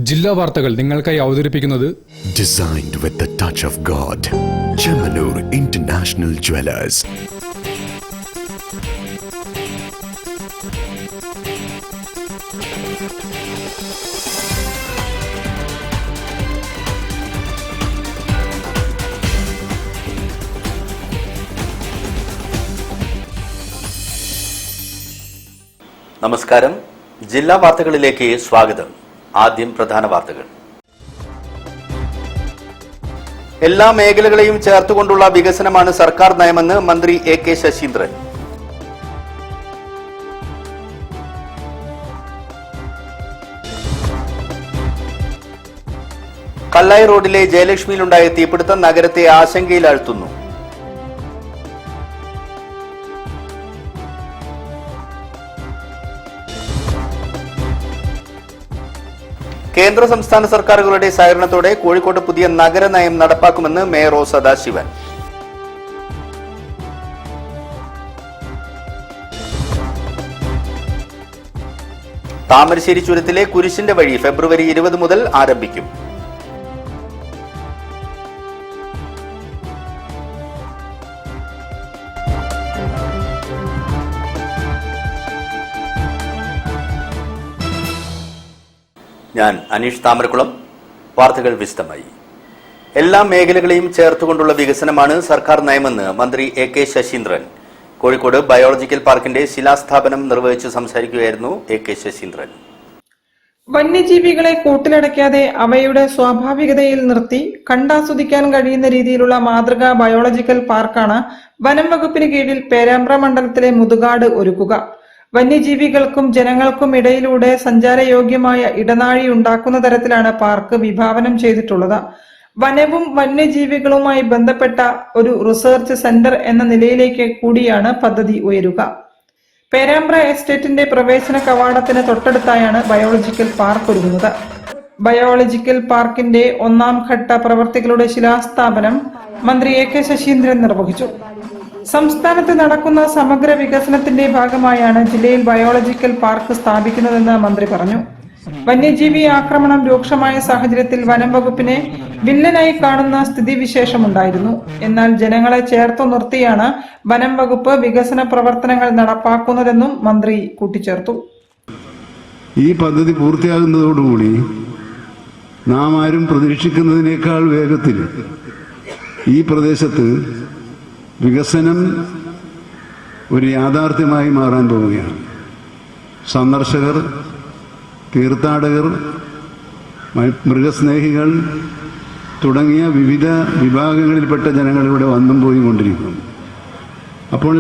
ജില്ലാ വാർത്തകൾ നിങ്ങൾക്കായി അവതരിപ്പിക്കുന്നത് Designed with the touch of God. Chemanur International Jewelers. നമസ്കാരം. ജില്ലാ വാർത്തകളിലേക്ക് സ്വാഗതം. ആദ്യം പ്രധാന വാർത്തകൾ. എല്ലാ മേഖലകളെയും ചേർത്തുകൊണ്ടുള്ള വികസനമാണ് സർക്കാർ നയമെന്ന് മന്ത്രി എ.കെ. ശശീന്ദ്രൻ. കല്ലായി റോഡിലെ ജയലക്ഷ്മിയിലുണ്ടായ തീപിടുത്തം നഗരത്തെ ആശങ്കയിലാഴ്ത്തുന്നു. കേന്ദ്ര സംസ്ഥാന സർക്കാരുകളുടെ സഹകരണത്തോടെ കോഴിക്കോട് പുതിയ നഗരനയം നടപ്പാക്കുമെന്ന് മേയർ ഒ സദാശിവൻ. താമരശ്ശേരി ചുരത്തിലെ കുരിശിന്റെ വഴി ഫെബ്രുവരി 20 മുതൽ ആരംഭിക്കും. ഞാൻ അനീഷ് താമരക്കുളം. വാർത്തകൾ വിശദമായി. എല്ലാ മേഖലകളെയും ചേർത്തുകൊണ്ടുള്ള വികസനമാണ് സർക്കാർ നയമെന്ന് മന്ത്രി എ.കെ. ശശീന്ദ്രൻ. കോഴിക്കോട് ബയോളജിക്കൽ പാർക്കിന്റെ ശിലാസ്ഥാപനം നിർവഹിച്ച് സംസാരിക്കുകയായിരുന്നു എ.കെ. ശശീന്ദ്രൻ. വന്യജീവികളെ കൂട്ടിലടയ്ക്കാതെ അവയുടെ സ്വാഭാവികതയിൽ നിർത്തി കണ്ടാസ്വദിക്കാൻ കഴിയുന്ന രീതിയിലുള്ള മാതൃകാ ബയോളജിക്കൽ പാർക്കാണ് വനം വകുപ്പിന് കീഴിൽ പേരാമ്പ്ര മണ്ഡലത്തിലെ മുതുകാട് ഒരുക്കുക. വന്യജീവികൾക്കും ജനങ്ങൾക്കും ഇടയിലൂടെ സഞ്ചാരയോഗ്യമായ ഇടനാഴി ഉണ്ടാക്കുന്ന തരത്തിലാണ് പാർക്ക് വിഭാവനം ചെയ്തിട്ടുള്ളത്. വനവും വന്യജീവികളുമായി ബന്ധപ്പെട്ട ഒരു റിസർച്ച് സെന്റർ എന്ന നിലയിലേക്ക് കൂടിയാണ് പദ്ധതി ഉയരുക. പേരാമ്പ്ര എസ്റ്റേറ്റിന്റെ പ്രവേശന കവാടത്തിന് തൊട്ടടുത്തായാണ് ബയോളജിക്കൽ പാർക്ക് ഒരുങ്ങുന്നത്. ബയോളജിക്കൽ പാർക്കിന്റെ 1ാം ഘട്ട പ്രവൃത്തികളുടെ ശിലാസ്ഥാപനം മന്ത്രി എ.കെ. ശശീന്ദ്രൻ നിർവഹിച്ചു. സംസ്ഥാനത്ത് നടക്കുന്ന സമഗ്ര വികസനത്തിന്റെ ഭാഗമായാണ് ജില്ലയിൽ ബയോളജിക്കൽ പാർക്ക് സ്ഥാപിക്കുന്നതെന്ന് മന്ത്രി പറഞ്ഞു. വന്യജീവി ആക്രമണം രൂക്ഷമായ സാഹചര്യത്തിൽ വനം വകുപ്പിനെ വില്ലനായി കാണുന്ന സ്ഥിതിവിശേഷമുണ്ടായിരുന്നു. എന്നാൽ ജനങ്ങളെ ചേർത്തു നിർത്തിയാണ് വനം വകുപ്പ് വികസന പ്രവർത്തനങ്ങൾ നടപ്പാക്കുന്നതെന്നും മന്ത്രി കൂട്ടിച്ചേർത്തു. ഈ പദ്ധതി പൂർത്തിയാകുന്നതോടുകൂടി നാം ആരും പ്രതീക്ഷിക്കുന്നതിനേക്കാൾ വേഗത്തിൽ ഈ പ്രദേശത്ത് വികസനം ഒരു യാഥാർത്ഥ്യമായി മാറാൻ പോവുകയാണ്. സന്ദർശകർ, തീർത്ഥാടകർ, മൃഗസ്നേഹികൾ തുടങ്ങിയ വിവിധ വിഭാഗങ്ങളിൽപ്പെട്ട ജനങ്ങൾ ഇവിടെ വന്നും പോയി കൊണ്ടിരിക്കുന്നു. അപ്പോൾ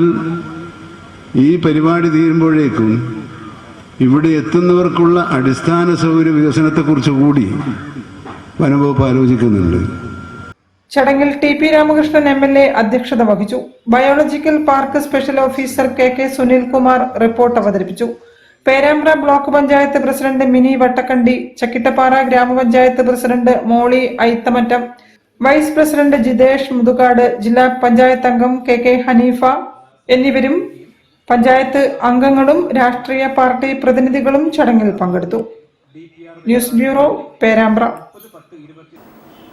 ഈ പരിപാടി തീരുമ്പോഴേക്കും ഇവിടെ എത്തുന്നവർക്കുള്ള അടിസ്ഥാന സൗകര്യ വികസനത്തെക്കുറിച്ച് കൂടി വനംവകുപ്പ് ആലോചിക്കുന്നുണ്ട്. ചടങ്ങിൽ ടി.പി. രാമകൃഷ്ണൻ എം.എൽ.എ. അധ്യക്ഷത വഹിച്ചു. Biological park special officer K. Sunilkumar report അവതരിപ്പിച്ചു. Perambra block panchayat president Mini Vattakkandi, Chakkittapara grama panchayat president Molly Aithamattam, vice president Jithesh Muthukad, ജില്ലാ പഞ്ചായത്ത് അംഗം കെ. ഹനീഫ എന്നിവരും പഞ്ചായത്ത് അംഗങ്ങളും രാഷ്ട്രീയ പാർട്ടി പ്രതിനിധികളും ചടങ്ങിൽ പങ്കെടുത്തു. News bureau, Perambra.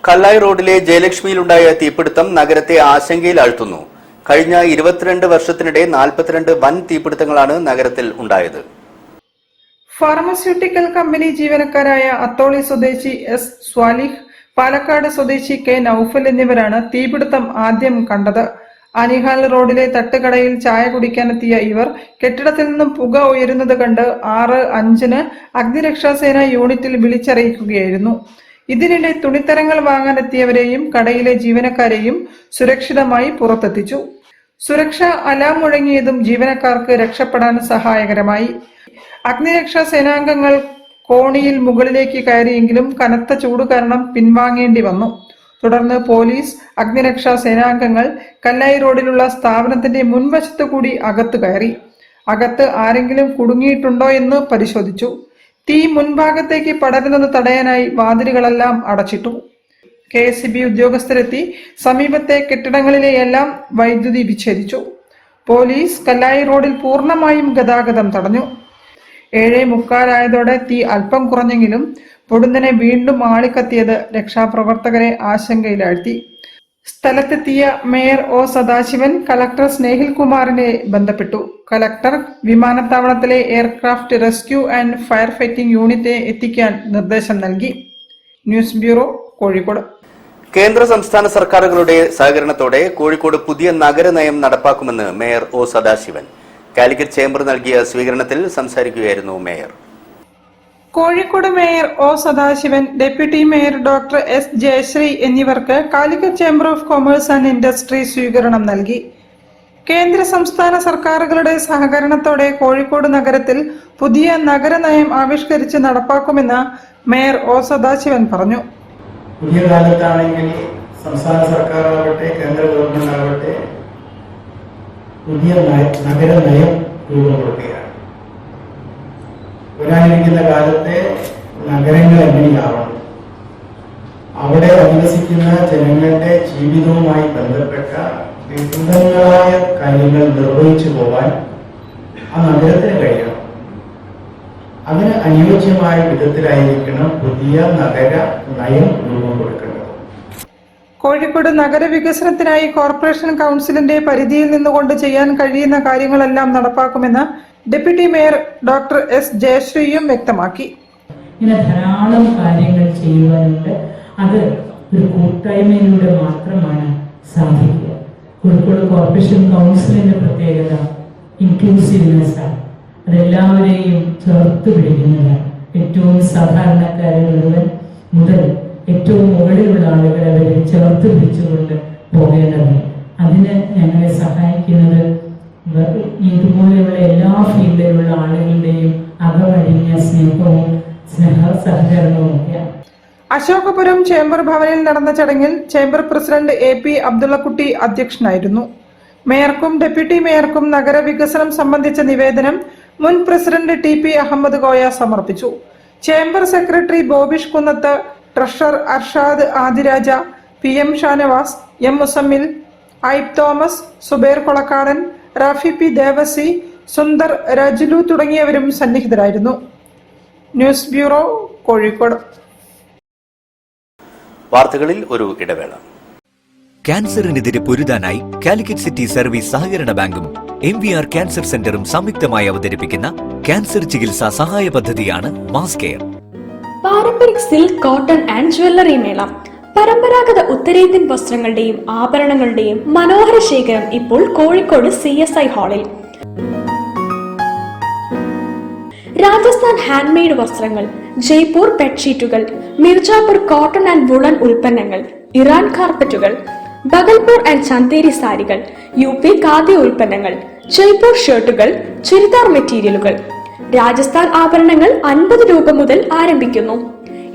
കല്ലായി റോഡിലെ ജയലക്ഷ്മിയിലുണ്ടായ തീപിടുത്തം നഗരത്തെ ആശങ്കയിലാഴ്ത്തുന്നു. കഴിഞ്ഞ 22 വർഷത്തിനിടെ 42 വൻ തീപിടുത്തങ്ങളാണ് നഗരത്തിൽ ഉണ്ടായത്. ഫാർമസ്യൂട്ടിക്കൽ കമ്പനി ജീവനക്കാരായ അത്തോളി സ്വദേശി എസ് സ്വാലിഹ്, പാലക്കാട് സ്വദേശി കെ നൌഫൽ എന്നിവരാണ് തീപിടുത്തം ആദ്യം കണ്ടത്. അനിഹാൽ റോഡിലെ തട്ടുകടയിൽ ചായ കുടിക്കാനെത്തിയ ഇവർ കെട്ടിടത്തിൽ നിന്നും പുക ഉയരുന്നത് കണ്ട് 6:05 അഗ്നിരക്ഷാസേന യൂണിറ്റിൽ വിളിച്ചറിയിക്കുകയായിരുന്നു. ഇതിനിടെ തുണിത്തരങ്ങൾ വാങ്ങാനെത്തിയവരെയും കടയിലെ ജീവനക്കാരെയും സുരക്ഷിതമായി പുറത്തെത്തിച്ചു. സുരക്ഷാ അലാം മുഴങ്ങിയതും ജീവനക്കാർക്ക് രക്ഷപ്പെടാൻ സഹായകരമായി. അഗ്നിരക്ഷാ സേനാംഗങ്ങൾ കോണിയിൽ മുകളിലേക്ക് കയറിയെങ്കിലും കനത്ത ചൂട് കാരണം പിൻവാങ്ങേണ്ടി വന്നു. തുടർന്ന് പോലീസ്, അഗ്നിരക്ഷാ സേനാംഗങ്ങൾ കല്ലായി റോഡിലുള്ള സ്ഥാപനത്തിന്റെ മുൻവശത്തു കൂടി അകത്ത് കയറി. അകത്ത് ആരെങ്കിലും കുടുങ്ങിയിട്ടുണ്ടോ എന്ന് പരിശോധിച്ചു. തീ മുൻഭാഗത്തേക്ക് പടരുന്നത് തടയാനായി വാതിലുകളെല്ലാം അടച്ചിട്ടു. കെ.എസ്.ഇ.ബി. ഉദ്യോഗസ്ഥരെത്തി സമീപത്തെ കെട്ടിടങ്ങളിലെയെല്ലാം വൈദ്യുതി വിച്ഛേദിച്ചു. പോലീസ് കല്ലായി റോഡിൽ പൂർണ്ണമായും ഗതാഗതം തടഞ്ഞു. 7:45 തീ അല്പം കുറഞ്ഞെങ്കിലും പൊടുന്നനെ വീണ്ടും ആളിക്കത്തിയത് രക്ഷാപ്രവർത്തകരെ ആശങ്കയിലാഴ്ത്തി. സ്ഥലത്തെത്തിയ mayor O Sadasivan collector Snehil കുമാറിനെ ബന്ധപ്പെട്ടു. കലക്ടർ വിമാനത്താവളത്തിലെ aircraft rescue and fire fighting unit എത്തിക്കാൻ നിർദ്ദേശം നൽകി. News bureau, Kozhikode. കേന്ദ്ര സംസ്ഥാന സർക്കാരുകളുടെ സഹകരണത്തോടെ കോഴിക്കോട് പുതിയ നഗരനയം നടപ്പാക്കുമെന്ന് mayor O Sadasivan. Calicut chamber നൽകിയ സ്വീകരണത്തിൽ സംസാരിക്കുകയായിരുന്നു mayor. Kozhikode mayor O Sadasivan, deputy mayor doctor S Jayasree എന്നിവർക്ക് Calicut chamber of commerce and industry സ്വീകരണം നൽകി. കേന്ദ്ര സംസ്ഥാന സർക്കാരുകളുടെ സഹകരണത്തോടെ കോഴിക്കോട് നഗരത്തിൽ പുതിയ നഗരനയം ആവിഷ്കരിച്ച് നടപ്പാക്കുമെന്ന് മേയർ ഒ സദാശിവൻ പറഞ്ഞു. പുതിയ കാലത്താണെങ്കിൽ സംസ്ഥാന സർക്കാരാവട്ടെ കേന്ദ്ര ഗവൺമെന്റ് ആവട്ടെ പുതിയ നഗരനയം രൂപം കൊടുക്കുകയാണ്. വരാനിരിക്കുന്ന കാലത്തെ നഗരങ്ങൾ എങ്ങനെയാവണം, അവിടെ അധിവസിക്കുന്ന ജനങ്ങളുടെ ജീവിതവുമായി ബന്ധപ്പെട്ട വിപുലങ്ങളായ കാര്യങ്ങൾ നിർവഹിച്ചു പോകാൻ ആ നഗരത്തിന് കഴിയണം. അതിന് അനുയോജ്യമായ വിധത്തിലായിരിക്കണം പുതിയ നഗര നയം രൂപം കൊടുക്കേണ്ടത്. കോഴിക്കോട് നഗരവികസനത്തിനായി കോർപ്പറേഷൻ കൗൺസിലിന്റെ പരിധിയിൽ നിന്നുകൊണ്ട് ചെയ്യാൻ കഴിയുന്ന കാര്യങ്ങളെല്ലാം നടപ്പാക്കുമെന്ന് ഡെപ്യൂട്ടി മേയർ ഡോക്ടർ എസ് ജയശ്രീയും വ്യക്തമാക്കി. ഇങ്ങനെ ധാരാളം കാര്യങ്ങൾ ചെയ്യുവാനുണ്ട്. അത് ഒരു കൂട്ടായ്മയിലൂടെ മാത്രമാണ് സാധിക്കുക. കോഴിക്കോട് കോർപ്പറേഷൻ കൗൺസിലിന്റെ പ്രത്യേകത ഇൻക്ലൂസീവ്നെസ് ആണ്. അതെല്ലാവരെയും ചേർത്ത് പിടിക്കുന്നതാണ്. ഏറ്റവും സാധാരണക്കാരുള്ളവർ മുതൽ ഏറ്റവും മുകളിലുള്ള ആളുകളെ അവരെ ചേർത്ത് പിടിച്ചുകൊണ്ട് പോകേണ്ടതാണ്. അതിന് ഞങ്ങളെ സഹായിക്കുന്നത് ഇതുപോലെയുള്ള എല്ലാ ഫീൽഡിലുള്ള ആളുകളുടെയും അകമഴിഞ്ഞ സ്നേഹവും സഹകരണവും ഒക്കെയാണ്. അശോകപുരം ചേംബർ ഭവനിൽ നടന്ന ചടങ്ങിൽ ചേംബർ പ്രസിഡന്റ് AP അബ്ദുള്ളക്കുട്ടി അധ്യക്ഷനായിരുന്നു. മേയർക്കും ഡെപ്യൂട്ടി മേയർക്കും നഗരവികസനം സംബന്ധിച്ച നിവേദനം മുൻ പ്രസിഡന്റ് TP അഹമ്മദ് കോയ സമർപ്പിച്ചു. Chamber secretary Bobish Kunnath, treasurer Arshad Adiraja, PM Shanavas, M Muzammil, Aib Thomas, Zubair Kolakkadan, Rafi P Devasi, Sundar, Rajulu തുടങ്ങിയവരും സന്നിഹിതരായിരുന്നു. News bureau, Kozhikode. വാർത്തകളിൽ ഒരു ഇടവേള. ക്യാൻസറിനെതിരെ പൊരുതാനായി കാലിക്കറ്റ് സിറ്റി സർവീസ് സഹകരണ ബാങ്കും MVR ക്യാൻസർ സെന്ററും സംയുക്തമായി അവതരിപ്പിക്കുന്ന ക്യാൻസർ ചികിത്സാ സഹായ പദ്ധതിയാണ് mass care. Paramparik silk, cotton and jewellery mela. പരമ്പരാഗത ഉത്തരേന്ത്യൻ വസ്ത്രങ്ങളുടെയും ആഭരണങ്ങളുടെയും മനോഹര ശേഖരം ഇപ്പോൾ കോഴിക്കോട് CSI ഹാളിൽ. രാജസ്ഥാൻ ഹാൻഡ്മെയ്ഡ് വസ്ത്രങ്ങൾ, ജയ്പൂർ ബെഡ്ഷീറ്റുകൾ, മിർജാപൂർ കോട്ടൺ ആൻഡ് വുളൻ ഉൽപ്പന്നങ്ങൾ, ഇറാൻ കാർപ്പറ്റുകൾ, ബഗൽപൂർ ആൻഡ് ചന്തേരി സാരികൾ, UP ഖാദി ഉൽപ്പന്നങ്ങൾ, ജയ്പൂർ ഷർട്ടുകൾ, ചുരിദാർ മെറ്റീരിയലുകൾ. രാജസ്ഥാൻ ആഭരണങ്ങൾ 50 രൂപ മുതൽ ആരംഭിക്കുന്നു.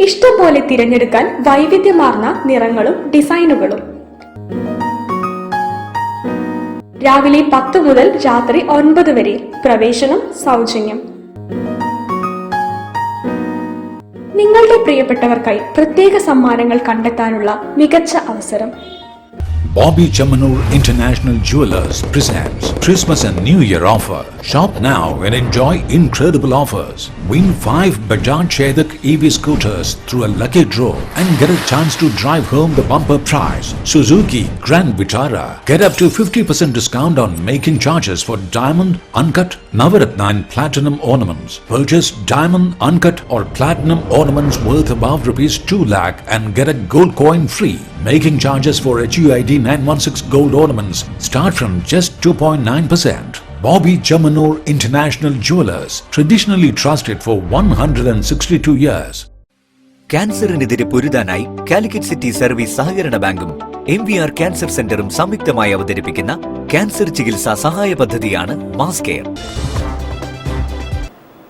ഇഷ്ടം പോലെ തിരഞ്ഞെടുക്കാൻ വൈവിധ്യമാർന്ന നിറങ്ങളും ഡിസൈനുകളും. രാവിലെ 10 മുതൽ രാത്രി 9 വരെ. പ്രവേശനം സൗജന്യം. നിങ്ങളുടെ പ്രിയപ്പെട്ടവർക്കായി പ്രത്യേക സമ്മാനങ്ങൾ കണ്ടെത്താനുള്ള മികച്ച അവസരം. Bobby Chamanur International Jewelers presents Christmas and New Year offer. Shop now and enjoy incredible offers. Win 5 Bajaj Chetak EV scooters through a lucky draw and get a chance to drive home the bumper prize. Suzuki Grand Vitara. Get up to 50% discount on making charges for diamond, uncut, Navaratna and platinum ornaments. Purchase diamond, uncut or platinum ornaments worth above ₹2 lakh and get a gold coin free. Making charges for HUID 916 gold ornaments start from just 2.9%. Bobby Chamanur International Jewelers, traditionally trusted for 162 years. ക്യാൻസറിനെതിരെ പൊരുതാനായി Calicut city service സഹകരണ ബാങ്കും MVR cancer സെന്ററും സംയുക്തമായി അവതരിപ്പിക്കുന്ന cancer ചികിത്സാ സഹായ പദ്ധതിയാണ് മാസ് കെയർ.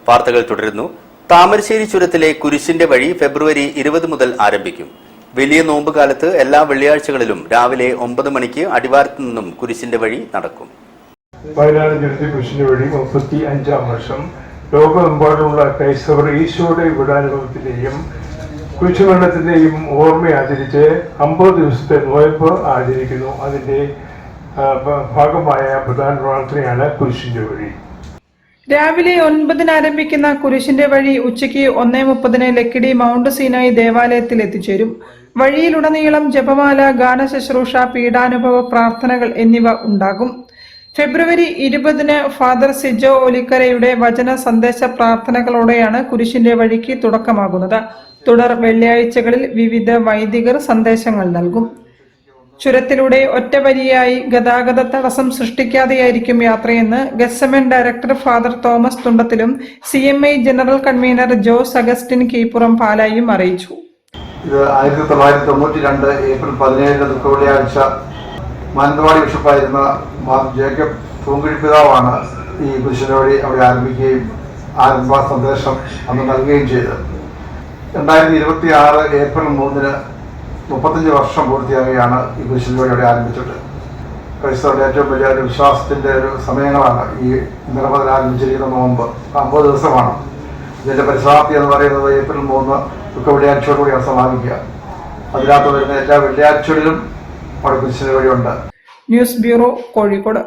വാർത്തകൾ തുടരുന്നു. താമരശ്ശേരി ചുരത്തിലെ കുരിശിന്റെ വഴി ഫെബ്രുവരി 20 മുതൽ ആരംഭിക്കും. വലിയ നോമ്പ് കാലത്ത് എല്ലാ വെള്ളിയാഴ്ചകളിലും രാവിലെ 9 മണിക്ക് അടിവാരത്തു നിന്നും കുരിശിന്റെ വഴി നടക്കും. വയനാട് ചുരത്തിൽ കുരിശിന്റെ വഴി 35-ാം വർഷം ലോകമെമ്പാടുമുള്ള ക്രൈസ്തവർ ഈശോയുടെ വിടാനുഭവത്തിന്റെയും കുരിശുമരണത്തിന്റെയും ഓർമ്മ ആചരിച്ച് 50 ദിവസത്തെ നോയമ്പ് ആചരിക്കുന്നു. അതിന്റെ ഭാഗമായ പ്രധാന പ്രാർത്ഥനയാണ് കുരിശിന്റെ വഴി. രാവിലെ 9 ആരംഭിക്കുന്ന കുരിശിന്റെ വഴി ഉച്ചയ്ക്ക് 1:30 ലക്കിടി മൗണ്ട് സീനായി ദേവാലയത്തിൽ എത്തിച്ചേരും. വഴിയിലുടനീളം ജപമാല, ഗാനശുശ്രൂഷ, പീഡാനുഭവ പ്രാർത്ഥനകൾ എന്നിവ ഉണ്ടാകും. ഫെബ്രുവരി 20 ഫാദർ സിജോ ഒലിക്കരയുടെ വചന സന്ദേശ പ്രാർത്ഥനകളോടെയാണ് കുരിശിന്റെ വഴിക്ക് തുടക്കമാകുന്നത്. തുടർ വെള്ളിയാഴ്ചകളിൽ വിവിധ വൈദികർ സന്ദേശങ്ങൾ നൽകും. ചുരത്തിലൂടെ ഒറ്റവരിയായി ഗതാഗത തടസ്സം സൃഷ്ടിക്കാതെയായിരിക്കും യാത്രയെന്ന് ഗസമൻ ഡയറക്ടർ ഫാദർ തോമസ് തുണ്ടത്തിലും CMI general convener Jose Augustine Keeppuram പാലായും അറിയിച്ചു. ഇത് 1992 ഏപ്രിൽ 17 ദുഃഖവെള്ളിയാഴ്ച മാനന്തവാടി ബിഷപ്പായിരുന്ന മാർ ജേക്കബ് തൂങ്കുഴി പിതാവാണ് ഈ കുരിശിന്റെ വഴി അവിടെ ആരംഭിക്കുകയും ആരംഭ സന്ദേശം അന്ന് നൽകുകയും ചെയ്തത്. 2026 ഏപ്രിൽ 3 35 വർഷം പൂർത്തിയാകുകയാണ് ഈ കുരിശിന്റെ വഴി അവിടെ ആരംഭിച്ചിട്ട്. ക്രൈസ്തവരുടെ ഏറ്റവും വലിയ ഒരു വിശ്വാസത്തിന്റെ ഒരു സമയങ്ങളാണ് ഈ ഇന്നലെ മുതൽ ആരംഭിച്ചിരിക്കുന്ന നോമ്പ്. 50 ദിവസമാണ്. ഇതിന്റെ പരിസമാപ്തി എന്ന് പറയുന്നത് ഏപ്രിൽ 3 ദുഃഖ വെള്ളിയാഴ്ചയോടുകൂടിയാണ് സമാപിക്കുക. അതിനകത്ത് വരുന്ന എല്ലാ വെള്ളിയാഴ്ചകളിലും അവിടെ കുരിശിന്റെ വഴിയുണ്ട്. News bureau, Kozhikode.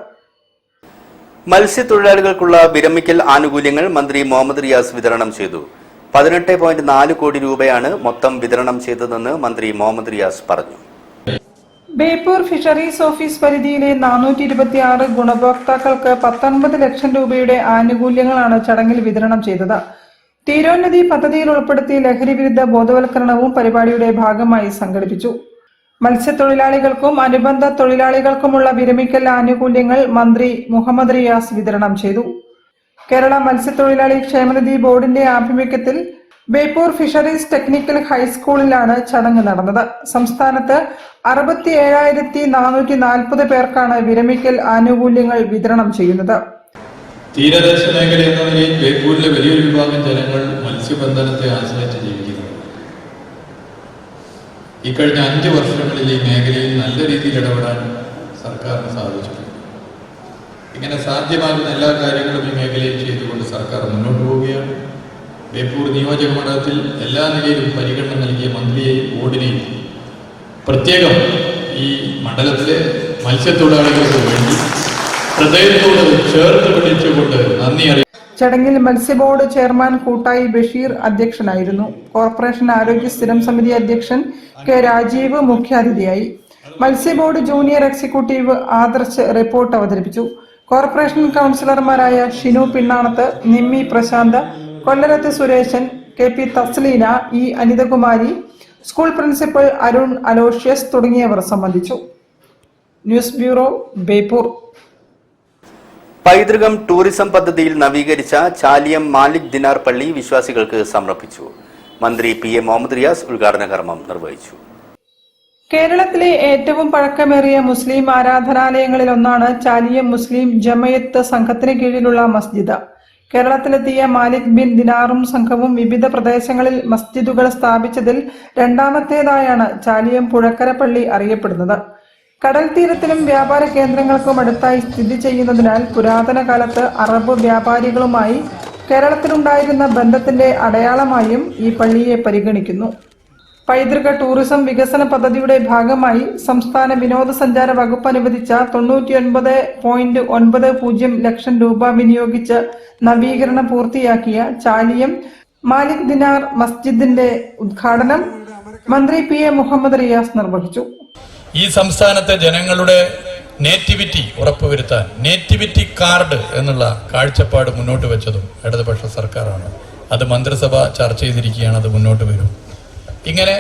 മത്സ്യത്തൊഴിലാളികൾക്കുള്ള വിരമിക്കൽ ആനുകൂല്യങ്ങൾ മന്ത്രി മുഹമ്മദ് റിയാസ് വിതരണം ചെയ്തു. 18.4 കോടി രൂപയാണ് മൊത്തം വിതരണം ചെയ്തതെന്ന് മന്ത്രി മുഹമ്മദ് റിയാസ് പറഞ്ഞു. ബേപ്പൂർ ഫിഷറീസ് ഓഫീസ് പരിധിയിലെ 426 ഗുണഭോക്താക്കൾക്ക് 19 ലക്ഷം രൂപയുടെ ആനുകൂല്യങ്ങളാണ് ചടങ്ങിൽ വിതരണം ചെയ്തത്. തീരോന്നതി പദ്ധതിയിൽ ഉൾപ്പെടുത്തി ലഹരി വിരുദ്ധ ബോധവൽക്കരണവും പരിപാടിയുടെ ഭാഗമായി സംഘടിപ്പിച്ചു. മത്സ്യത്തൊഴിലാളികൾക്കും അനുബന്ധ തൊഴിലാളികൾക്കുമുള്ള വിരമിക്കൽ ആനുകൂല്യങ്ങൾ മന്ത്രി മുഹമ്മദ് റിയാസ് വിതരണം ചെയ്തു. കേരള മത്സ്യത്തൊഴിലാളി ക്ഷേമനിധി ബോർഡിന്റെ ആഭിമുഖ്യത്തിൽ ബേപ്പൂർ ഫിഷറീസ് ടെക്നിക്കൽ ഹൈസ്കൂളിലാണ് ചടങ്ങ് നടന്നത്. സംസ്ഥാനത്ത് 67,440 പേർക്കാണ് വിരമിക്കൽ ആനുകൂല്യങ്ങൾ വിതരണം ചെയ്യുന്നത്. തീരദേശ മേഖല എന്ന നിലയിൽ ബേപ്പൂരിലെ വലിയൊരു വിഭാഗം ജനങ്ങൾ മത്സ്യബന്ധനത്തെ ആശ്രയിച്ച് ജീവിക്കുന്നു. ഇക്കഴിഞ്ഞ 5 വർഷങ്ങളിൽ ഈ മേഖലയിൽ നല്ല രീതിയിൽ ഇടപെടാൻ സർക്കാരിന് സാധിച്ചിട്ടുണ്ട്. ഇങ്ങനെ സാധ്യമാകുന്ന എല്ലാ കാര്യങ്ങളും ഈ മേഖലയിൽ ചെയ്തുകൊണ്ട് സർക്കാർ മുന്നോട്ട് പോവുകയാണ്. ബേപ്പൂർ നിയോജക മണ്ഡലത്തിൽ എല്ലാ നിലയിലും പരിഗണന നൽകിയ മന്ത്രിയെയും ബോർഡിനെയും പ്രത്യേകം ഈ മണ്ഡലത്തിലെ മത്സ്യത്തൊഴിലാളികൾക്ക് വേണ്ടി ഹൃദയത്തോട് ചേർത്ത് പിടിച്ചുകൊണ്ട് നന്ദി അറിയിച്ചു. ചടങ്ങിൽ മത്സ്യബോർഡ് ചെയർമാൻ കൂട്ടായി ബഷീർ അധ്യക്ഷനായിരുന്നു. കോർപ്പറേഷൻ ആരോഗ്യ സ്ഥിരം സമിതി അധ്യക്ഷൻ കെ രാജീവ് മുഖ്യാതിഥിയായി. മത്സ്യബോർഡ് ജൂനിയർ എക്സിക്യൂട്ടീവ് ആദർശ് റിപ്പോർട്ട് അവതരിപ്പിച്ചു. കോർപ്പറേഷൻ കൗൺസിലർമാരായ Shinu Pinnanath, Nimmi Prasanth, Kollarath Suresan, KP Thasleena, E Anithakumari, school principal Arun Aloysius തുടങ്ങിയവർ സംബന്ധിച്ചു. News bureau, Beypore. പൈതൃകം ടൂറിസം പദ്ധതിയിൽ നവീകരിച്ച ചാലിയം മാലിക് ദിനാർ പള്ളി വിശ്വാസികൾക്ക് സമർപ്പിച്ചു. മന്ത്രി PA മുഹമ്മദ് റിയാസ് ഉദ്ഘാടന കർമ്മം നിർവഹിച്ചു. കേരളത്തിലെ ഏറ്റവും പഴക്കമേറിയ മുസ്ലിം ആരാധനാലയങ്ങളിൽ ഒന്നാണ് ചാലിയം മുസ്ലിം ജമയത്ത് സംഘത്തിന് കീഴിലുള്ള മസ്ജിദ്. കേരളത്തിലെത്തിയ മാലിക് ബിൻ ദിനാറും സംഘവും വിവിധ പ്രദേശങ്ങളിൽ മസ്ജിദുകൾ സ്ഥാപിച്ചതിൽ രണ്ടാമത്തേതായാണ് ചാലിയം പുഴക്കര പള്ളി അറിയപ്പെടുന്നത്. കടൽ തീരത്തിലും വ്യാപാര കേന്ദ്രങ്ങൾക്കും അടുത്തായി സ്ഥിതി ചെയ്യുന്നതിനാൽ പുരാതന കാലത്ത് അറബ് വ്യാപാരികളുമായി കേരളത്തിലുണ്ടായിരുന്ന ബന്ധത്തിന്റെ അടയാളമായും ഈ പള്ളിയെ പരിഗണിക്കുന്നു. പൈതൃക ടൂറിസം വികസന പദ്ധതിയുടെ ഭാഗമായി സംസ്ഥാന വിനോദസഞ്ചാര വകുപ്പ് അനുവദിച്ച 99.90 ലക്ഷം രൂപ വിനിയോഗിച്ച് നവീകരണം പൂർത്തിയാക്കിയ ചാലിയം മാലിക് ദിനാർ മസ്ജിദിന്റെ ഉദ്ഘാടനം മന്ത്രി PA മുഹമ്മദ് റിയാസ് നിർവഹിച്ചു. ഈ സംസ്ഥാനത്തെ ജനങ്ങളുടെ നേറ്റിവിറ്റി ഉറപ്പുവരുത്താൻ നേറ്റിവിറ്റി കാർഡ് എന്നുള്ള കാഴ്ചപ്പാട് മുന്നോട്ട് വെച്ചതും ഇടതുപക്ഷ സർക്കാരാണ്. അത് മന്ത്രിസഭ ചർച്ച ചെയ്തിരിക്കുകയാണ്. അത് മുന്നോട്ട് വരും. ഇങ്ങനെ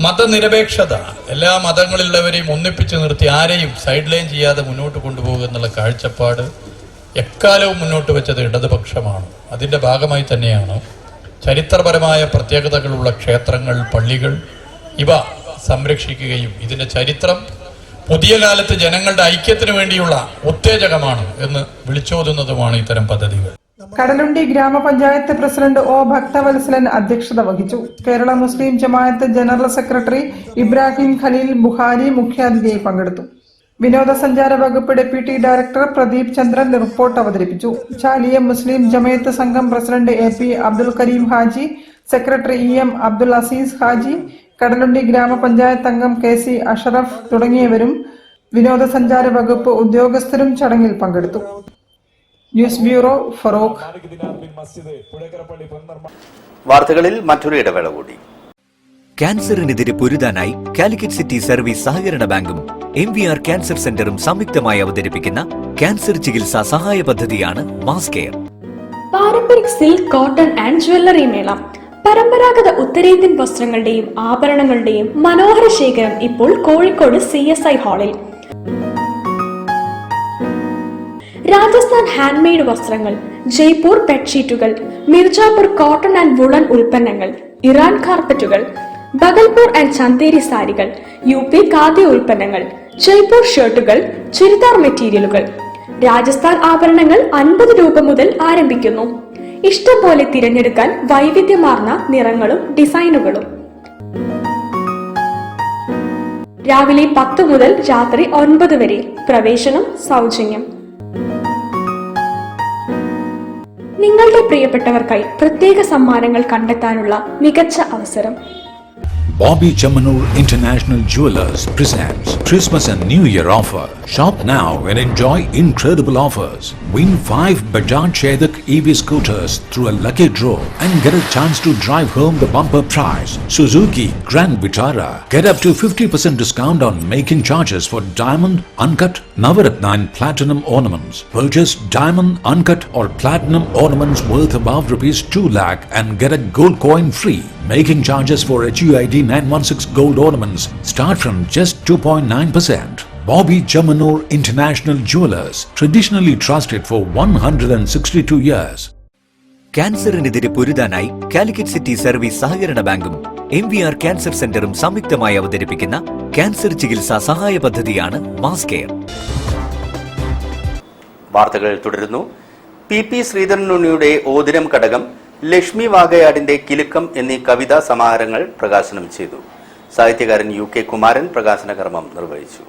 മതനിരപേക്ഷത, എല്ലാ മതങ്ങളിലുള്ളവരെയും ഒന്നിപ്പിച്ച് നിർത്തി ആരെയും സൈഡ് ലൈൻ ചെയ്യാതെ മുന്നോട്ട് കൊണ്ടുപോകുക എന്നുള്ള കാഴ്ചപ്പാട് എക്കാലവും മുന്നോട്ട് വെച്ചത് ഇടതുപക്ഷമാണ്. അതിൻ്റെ ഭാഗമായി തന്നെയാണ് ചരിത്രപരമായ പ്രത്യേകതകളുള്ള ക്ഷേത്രങ്ങൾ, പള്ളികൾ ഇവ സംരക്ഷിക്കുകയും ഇതിൻ്റെ ചരിത്രം പുതിയ കാലത്ത് ജനങ്ങളുടെ ഐക്യത്തിന് വേണ്ടിയുള്ള ഉത്തേജകമാണ് എന്ന് വിളിച്ചോതുന്നതുമാണ് ഇത്തരം പദ്ധതികൾ. കടലുണ്ടി ഗ്രാമപഞ്ചായത്ത് പ്രസിഡന്റ് O ഭക്തവത്സലൻ അധ്യക്ഷത വഹിച്ചു. Kerala Muslim Jamaat general secretary Ibrahim Khaleel Bukhari മുഖ്യാതിഥിയായി പങ്കെടുത്തു. വിനോദസഞ്ചാര വകുപ്പ് deputy director Pradeep Chandran report അവതരിപ്പിച്ചു. Chaliyam Muslim Jamaat Sangham president AP Abdul Kareem Haji, secretary EM Abdul Azeez Haji, Kadalundi ഗ്രാമപഞ്ചായത്ത് അംഗം KC അഷറഫ് തുടങ്ങിയവരും വിനോദസഞ്ചാര വകുപ്പ് ഉദ്യോഗസ്ഥരും ചടങ്ങിൽ പങ്കെടുത്തു. News bureau, Feroke. വാർത്തകളിൽ മറ്റൊരു ഇടവേള കൂടി. ക്യാൻസറിനെതിരെ പൊരുതാനായി കാലിക്കറ്റ് സിറ്റി സർവീസ് സഹകരണ ബാങ്കും MVR ക്യാൻസർ സെന്ററും സംയുക്തമായി അവതരിപ്പിക്കുന്ന ക്യാൻസർ ചികിത്സാ സഹായ പദ്ധതിയാണ് mass care. Paramparik silk, cotton and jewellery mela. പരമ്പരാഗത ഉത്തരേന്ത്യൻ വസ്ത്രങ്ങളുടെയും ആഭരണങ്ങളുടെയും മനോഹര ശേഖരം ഇപ്പോൾ കോഴിക്കോട് CSI ഹാളിൽ. രാജസ്ഥാൻ ഹാൻഡ്മെയ്ഡ് വസ്ത്രങ്ങൾ, ജയ്പൂർ ബെഡ്ഷീറ്റുകൾ, മിർജാപൂർ കോട്ടൺ ആൻഡ് വുളൻ ഉൽപ്പന്നങ്ങൾ, ഇറാൻ കാർപ്പറ്റുകൾ, ബഗൽപൂർ ആൻഡ് ചന്തേരി സാരികൾ, UP ഖാദ്യ ഉൽപ്പന്നങ്ങൾ, ജയ്പൂർ ഷർട്ടുകൾ, ചുരിദാർ മെറ്റീരിയലുകൾ. രാജസ്ഥാൻ ആഭരണങ്ങൾ 50 രൂപ മുതൽ ആരംഭിക്കുന്നു. ഇഷ്ടം പോലെ തിരഞ്ഞെടുക്കാൻ വൈവിധ്യമാർന്ന നിറങ്ങളും ഡിസൈനുകളും. രാവിലെ 10 മുതൽ രാത്രി 9 വരെ. പ്രവേശനം സൗജന്യം. നിങ്ങളുടെ പ്രിയപ്പെട്ടവർക്കായി പ്രത്യേക സമ്മാനങ്ങൾ കണ്ടെത്താനുള്ള മികച്ച അവസരം. Bobby Chamanur International Jewelers presents Christmas and New Year offer. Shop now and enjoy incredible offers. Win 5 Bajaj Chetak EV scooters through a lucky draw and get a chance to drive home the bumper prize. Suzuki Grand Vitara. Get up to 50% discount on making charges for diamond, uncut, Navaratna and platinum ornaments. Purchase diamond, uncut or platinum ornaments worth above rupees 2 lakh and get a gold coin free. Making charges for HUID 916 gold ornaments start from just 2.9%. Bobby Chamanur International Jewelers, traditionally trusted for 162 years. ക്യാൻസറിനെതിരെ പൊരുതാനായി Calicut city service സഹകരണ ബാങ്കും MVR cancer സെന്ററും സംയുക്തമായി അവതരിപ്പിക്കുന്ന cancer ചികിത്സാ സഹായ പദ്ധതിയാണ് മാസ് കെയർ. വാർത്തകൾ തുടരുന്നു. PP ശ്രീധരൻ ഉണ്ണിയുടെ ഓതിരം കടകം, ലക്ഷ്മി വാഗയാടിന്റെ കിലുക്കം എന്നീ കവിതാ സമാഹാരങ്ങൾ പ്രകാശനം ചെയ്തു. സാഹിത്യകാരൻ UK കുമാരൻ പ്രകാശന കർമ്മം നിർവഹിച്ചു.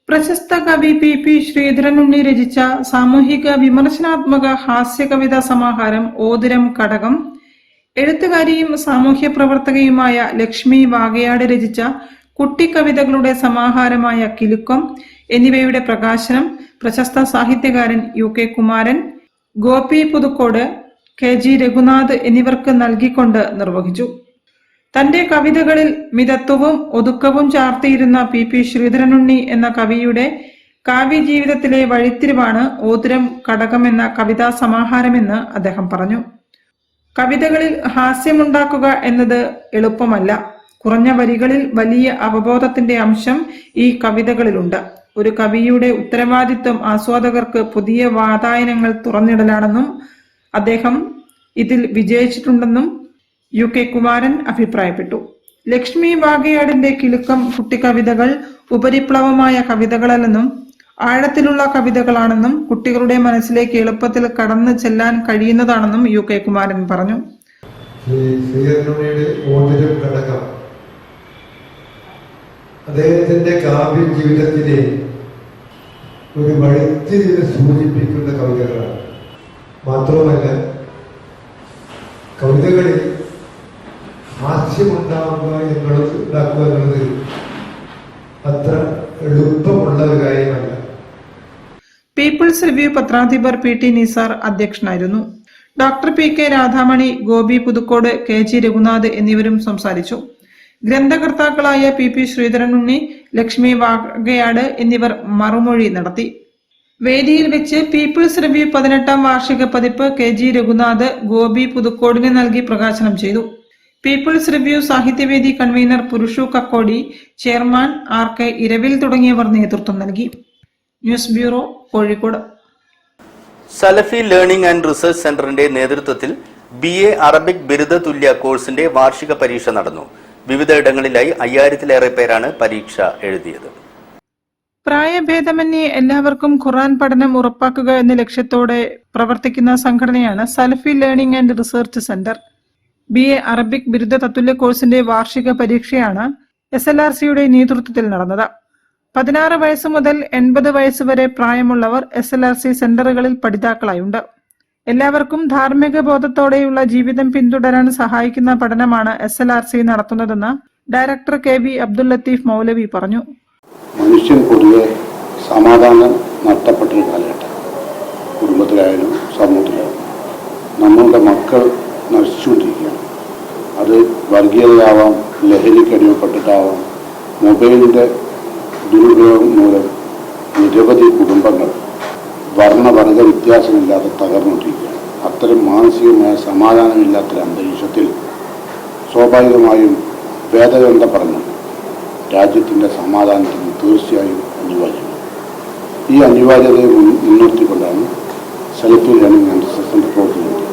പ്രശസ്ത കവി PP ശ്രീധരൻ ഉണ്ണി രചിച്ച സാമൂഹിക വിമർശനാത്മക ഹാസ്യ കവിതാ സമാഹാരം ഓതിരം കടകം, എഴുത്തുകാരിയും സാമൂഹ്യ പ്രവർത്തകയുമായ ലക്ഷ്മി വാഗയാട് രചിച്ച കുട്ടിക്കവിതകളുടെ സമാഹാരമായ കിലുക്കം എന്നിവയുടെ പ്രകാശനം പ്രശസ്ത സാഹിത്യകാരൻ UK കുമാരൻ, ഗോപി പുതുക്കോട്, KG രഘുനാഥ് എന്നിവർക്ക് നൽകിക്കൊണ്ട് നിർവഹിച്ചു. തന്റെ കവിതകളിൽ മിതത്വവും ഒതുക്കവും ചാർത്തിയിരുന്ന PP ശ്രീധരനുണ്ണി എന്ന കവിയുടെ കാവ്യജീവിതത്തിലെ വഴിത്തിരിവാണ് ഓതിരം കടകം എന്ന കവിതാ സമാഹാരമെന്ന് അദ്ദേഹം പറഞ്ഞു. കവിതകളിൽ ഹാസ്യമുണ്ടാക്കുക എന്നത് എളുപ്പമല്ല. കുറഞ്ഞ വരികളിൽ വലിയ അവബോധത്തിന്റെ അംശം ഈ കവിതകളിലുണ്ട്. ഒരു കവിയുടെ ഉത്തരവാദിത്വം ആസ്വാദകർക്ക് പുതിയ വാതായനങ്ങൾ തുറന്നിടലാണെന്നും അദ്ദേഹം ഇതിൽ വിജയിച്ചിട്ടുണ്ടെന്നും UK കുമാരൻ അഭിപ്രായപ്പെട്ടു. ലക്ഷ്മി വാഗയാടിന്റെ കിലുക്കം കുട്ടിക്കവിതകൾ ഉപരിപ്ലവമായ കവിതകളല്ലെന്നും ആഴത്തിലുള്ള കവിതകളാണെന്നും കുട്ടികളുടെ മനസ്സിലേക്ക് എളുപ്പത്തിൽ കടന്നു ചെല്ലാൻ കഴിയുന്നതാണെന്നും UK കുമാരൻ പറഞ്ഞു. അദ്ദേഹത്തിന്റെ കാവ്യ ജീവിതത്തിലെ ഒരു വഴിത്തിരിവ് സൂചിപ്പിക്കുന്ന കവിതകളാണ്. മാത്രവുമല്ല, കവിതകളിൽ ഹാസ്യമുണ്ടാക്കുക എന്നുള്ളത് അത്ര എളുപ്പമുള്ള ഒരു കാര്യമല്ല. പീപ്പിൾസ് റിവ്യൂ പത്രാധിപർ PT നിസാർ അധ്യക്ഷനായിരുന്നു. Doctor PK Radhamani, Gopi Puthukode, KG Raghunath എന്നിവരും സംസാരിച്ചു. ഗ്രന്ഥകർത്താക്കളായ PP ശ്രീധരനുണ്ണി, ലക്ഷ്മി വാഗയാട് എന്നിവർ മറുമൊഴി നടത്തി. വേദിയിൽ വെച്ച് പീപ്പിൾസ് റിവ്യൂ 18ാം വാർഷിക പതിപ്പ് KG രഘുനാഥ്, ഗോപി പുതുക്കോടിന് നൽകി പ്രകാശനം ചെയ്തു. പീപ്പിൾസ് റിവ്യൂ സാഹിത്യവേദി convener Purushu Kakkodi, chairman RK Iravil തുടങ്ങിയവർ നേതൃത്വം നൽകി. News bureau, Kozhikode. Salafi learning and research സെന്ററിന്റെ നേതൃത്വത്തിൽ BA അറബിക് ബിരുദ തുല്യ കോഴ്സിന്റെ വാർഷിക പരീക്ഷ നടന്നു. വിവിധ ഇടങ്ങളിലായി 5000-ലേറെ പേരാണ് പരീക്ഷ എഴുതിയത്. പ്രായഭേദമന്യേ എല്ലാവർക്കും ഖുർആൻ പഠനം ഉറപ്പാക്കുക എന്ന ലക്ഷ്യത്തോടെ പ്രവർത്തിക്കുന്ന സംഘടനയാണ് Salafi learning and research centre. BA Arabic ബിരുദ തത്തുല്യ കോഴ്സിന്റെ വാർഷിക പരീക്ഷയാണ് SLRCയുടെ നേതൃത്വത്തിൽ നടന്നത്. 16 വയസ്സ് മുതൽ 80 വയസ്സ് വരെ പ്രായമുള്ളവർ SLRC സെന്ററുകളിൽ പഠിതാക്കളായുണ്ട്. എല്ലാവർക്കും ധാർമ്മിക ബോധത്തോടെയുള്ള ജീവിതം പിന്തുടരാൻ സഹായിക്കുന്ന പഠനമാണ് SLRC നടത്തുന്നതെന്ന് ഡയറക്ടർ KB അബ്ദുൽ ലത്തീഫ് മൗലവി പറഞ്ഞു. മനുഷ്യൻ പൊതുവെ സമാധാനം നഷ്ടപ്പെട്ടൊരു കാലഘട്ടം. കുടുംബത്തിലായാലും സമൂഹത്തിലായാലും നമ്മളുടെ മക്കൾ നശിച്ചുകൊണ്ടിരിക്കുകയാണ്. അത് വർഗീയതയാവാം, ലഹരിക്കടിമപ്പെട്ടിട്ടാവാം, മൊബൈലിൻ്റെ ദുരുപയോഗം മൂലം നിരവധി കുടുംബങ്ങൾ വർണ്ണവർഗ വ്യത്യാസമില്ലാതെ തകർന്നുകൊണ്ടിരിക്കുകയാണ്. അത്തരം മാനസികമായ സമാധാനമില്ലാത്തൊരു അന്തരീക്ഷത്തിൽ സ്വാഭാവികമായും വേദഗ്രന്ഥ പഠനം രാജ്യത്തിൻ്റെ സമാധാനത്തിന് തീർച്ചയായും അനിവാര്യമാണ്. ഈ അനിവാര്യതയെ മുൻനിർത്തിക്കൊണ്ടാണ് സെൽഫ് ലേണിംഗ് ആൻഡ് സെൻറ്റർ പ്രവർത്തിക്കുന്നത്.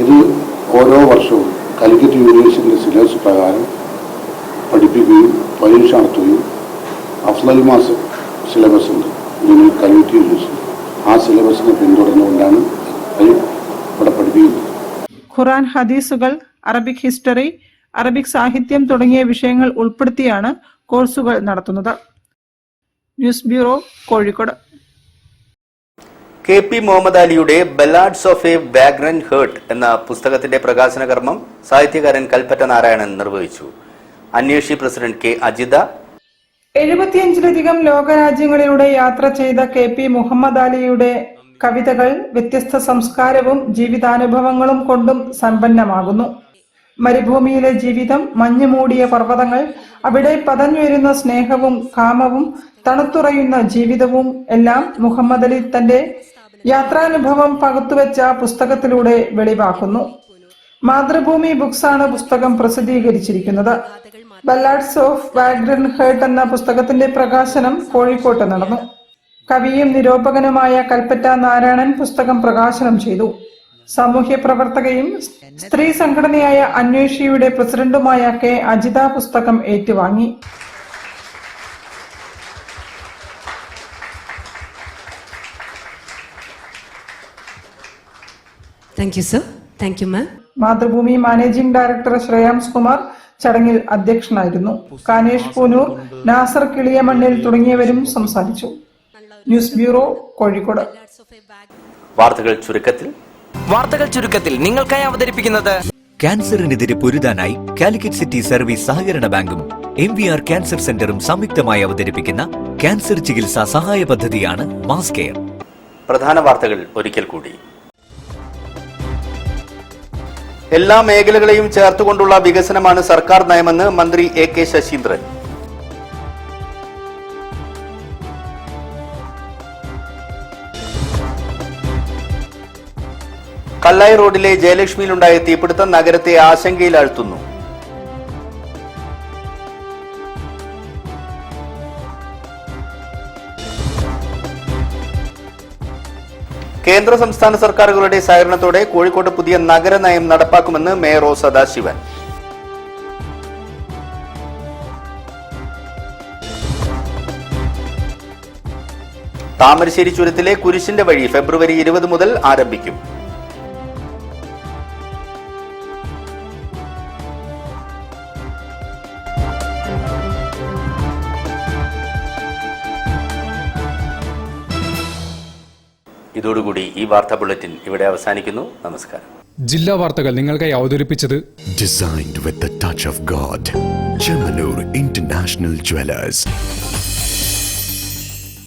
ഇത് ഓരോ വർഷവും കാലിക്കറ്റ് യൂണിവേഴ്സിറ്റിയുടെ സിലബസ് പ്രകാരം പഠിപ്പിക്കുകയും പരീക്ഷ നടത്തുകയും അഫ്ലൽ മാസ് സിലബസ് ഉണ്ട് ഇതിന് കാലിക്കറ്റ് യൂണിവേഴ്സിറ്റി. ആ സിലബസിനെ പിന്തുടർന്നുകൊണ്ടാണ് ഇവിടെ പഠിപ്പിക്കുന്നത്. ഖുർആൻ ഹദീസുകൾ, അറബിക് ഹിസ്റ്ററി, അറബിക് സാഹിത്യം തുടങ്ങിയ വിഷയങ്ങൾ ഉൾപ്പെടുത്തിയാണ് കോഴ്സുകൾ നടത്തുന്നത്. News bureau, Kozhikode. K P Muhammad അലിയുടെ ballads of a vagrant heart എന്ന പുസ്തകത്തിന്റെ പ്രകാശന കർമ്മം സാഹിത്യകാരൻ കൽപ്പറ്റ നാരായണൻ നിർവഹിച്ചു. Anweshi president K Ajitha. 75-ലധികം ലോകരാജ്യങ്ങളിലൂടെ യാത്ര ചെയ്ത കെ പി മുഹമ്മദ് അലിയുടെ കവിതകൾ വ്യത്യസ്ത സംസ്കാരവും ജീവിതാനുഭവങ്ങളും കൊണ്ടും സമ്പന്നമാകുന്നു. മരുഭൂമിയിലെ ജീവിതം, മഞ്ഞുമൂടിയ പർവ്വതങ്ങൾ, അവിടെ പതഞ്ഞുയരുന്ന സ്നേഹവും കാമവും തണുത്തുറയുന്ന ജീവിതവും എല്ലാം മുഹമ്മദ് അലി തന്റെ യാത്രാനുഭവം പകുത്തുവെച്ച പുസ്തകത്തിലൂടെ വെളിവാക്കുന്നു. മാതൃഭൂമി ബുക്സാണ് പുസ്തകം പ്രസിദ്ധീകരിച്ചിരിക്കുന്നത്. ബല്ലാഡ്സ് ഓഫ് വാഗ്രന്റ് ഹേർട്ട് എന്ന പുസ്തകത്തിന്റെ പ്രകാശനം കോഴിക്കോട്ട് നടന്നു. കവിയും നിരൂപകനുമായ കൽപ്പറ്റ നാരായണൻ പുസ്തകം പ്രകാശനം ചെയ്തു. സാമൂഹ്യ പ്രവർത്തകയും സ്ത്രീ സംഘടനയായ അന്വേഷിയുടെ പ്രസിഡന്റുമായ കെ അജിത പുസ്തകം ഏറ്റുവാങ്ങി. Thank you sir. Thank you ma'am. Mathrubhumi managing director Shreyams Kumar ചടങ്ങിൽ അധ്യക്ഷനായിരുന്നു. കാനേഷ് പൂനൂർ, നാസർ കിളിയമണ്ണിൽ തുടങ്ങിയവരും സംസാരിച്ചു. News bureau, Kozhikode. വാർത്തകൾ ചുരുക്കത്തിൽ നിങ്ങൾക്കായി അവതരിപ്പിക്കുന്നത് ക്യാൻസറിനെതിരെ പൊരുതാനായി കാലിക്കറ്റ് സിറ്റി സർവീസ് സഹകരണ ബാങ്കും MVR ക്യാൻസർ സെന്ററും സംയുക്തമായി അവതരിപ്പിക്കുന്ന ക്യാൻസർ ചികിത്സാ സഹായ പദ്ധതിയാണ് മാസ് കെയർ. പ്രധാന വാർത്തകൾ ഒരിക്കൽ കൂടി. എല്ലാ മേഖലകളെയും ചേർത്തുകൊണ്ടുള്ള വികസനമാണ് സർക്കാർ നയമെന്ന് മന്ത്രി AK ശശീന്ദ്രൻ. കല്ലായി റോഡിലെ ജയലക്ഷ്മിയിലുണ്ടായ തീപിടുത്തം നഗരത്തെ ആശങ്കയിലാഴ്ത്തുന്നു. കേന്ദ്ര സംസ്ഥാന സർക്കാരുകളുടെ സഹകരണത്തോടെ കോഴിക്കോട് പുതിയ നഗരനയം നടപ്പാക്കുമെന്ന് മേയർ ഒ സദാശിവൻ. താമരശ്ശേരി ചുരത്തിലെ കുരിശിന്റെ വഴി ഫെബ്രുവരി 20 മുതൽ ആരംഭിക്കും. ഇതോടുകൂടി ഈ വാർത്താ ബുള്ളറ്റിൻ ഇവിടെ അവസാനിക്കുന്നു. നമസ്കാരം. ജില്ലാ വാർത്തകൾ നിങ്ങൾക്കായി അവതരിപ്പിച്ചത് Designed with the touch of God. Chemanur International Jewelers.